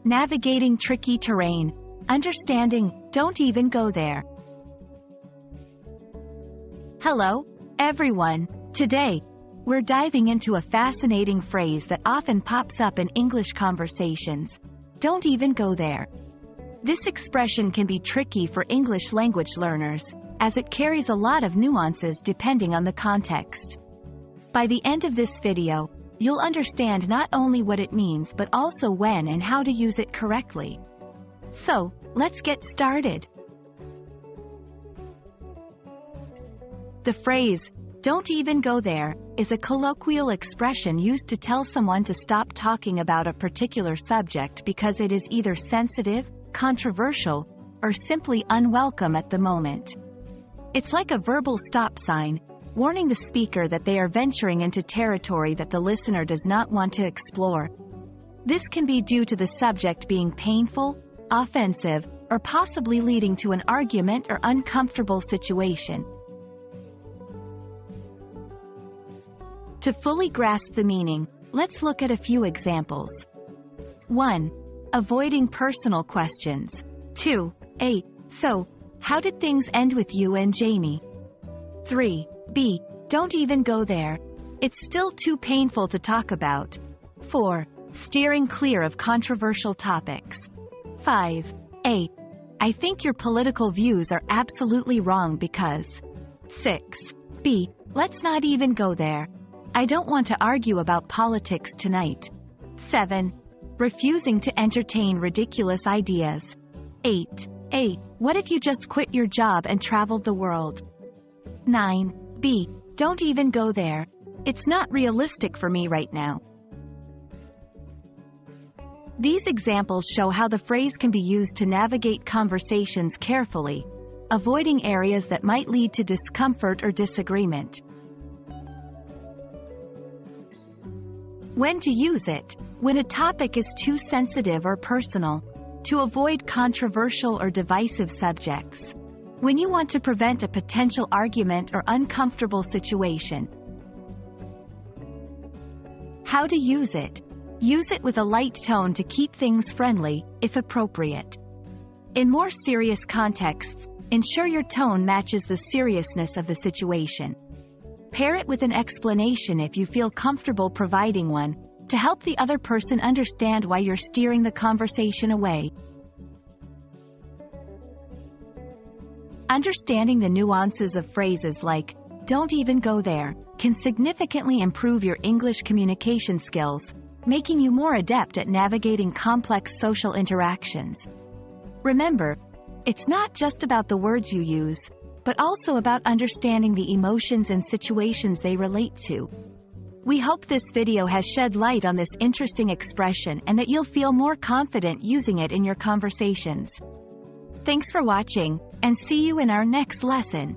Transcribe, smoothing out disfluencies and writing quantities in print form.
Navigating tricky terrain. Understanding, don't even go there. Hello, everyone. Today, we're diving into a fascinating phrase that often pops up in English conversations. Don't even go there. This expression can be tricky for English language learners, as it carries a lot of nuances depending on the context. By the end of this video, you'll understand not only what it means but also when and how to use it correctly. So, let's get started. The phrase, "Don't even go there," is a colloquial expression used to tell someone to stop talking about a particular subject because it is either sensitive, controversial, or simply unwelcome at the moment. It's like a verbal stop sign, warning the speaker that they are venturing into territory that the listener does not want to explore. This can be due to the subject being painful, offensive, or possibly leading to an argument or uncomfortable situation. To fully grasp the meaning, let's look at a few examples. 1. Avoiding personal questions. 2. So, how did things end with you and Jamie? 3. B. Don't even go there. It's still too painful to talk about. 4. Steering clear of controversial topics. 5. I think your political views are absolutely wrong because. 6. B. Let's not even go there. I don't want to argue about politics tonight. 7. Refusing to entertain ridiculous ideas. 8. What if you just quit your job and traveled the world? 9. B. Don't even go there. It's not realistic for me right now. These examples show how the phrase can be used to navigate conversations carefully, avoiding areas that might lead to discomfort or disagreement. When to use it: when a topic is too sensitive or personal, to avoid controversial or divisive subjects, when you want to prevent a potential argument or uncomfortable situation. How to use it: use it with a light tone to keep things friendly, if appropriate. In more serious contexts, ensure your tone matches the seriousness of the situation. Pair it with an explanation if you feel comfortable providing one, to help the other person understand why you're steering the conversation away. Understanding the nuances of phrases like, "Don't even go there," can significantly improve your English communication skills, making you more adept at navigating complex social interactions. Remember, it's not just about the words you use, but also about understanding the emotions and situations they relate to. We hope this video has shed light on this interesting expression and that you'll feel more confident using it in your conversations. Thanks for watching, and see you in our next lesson.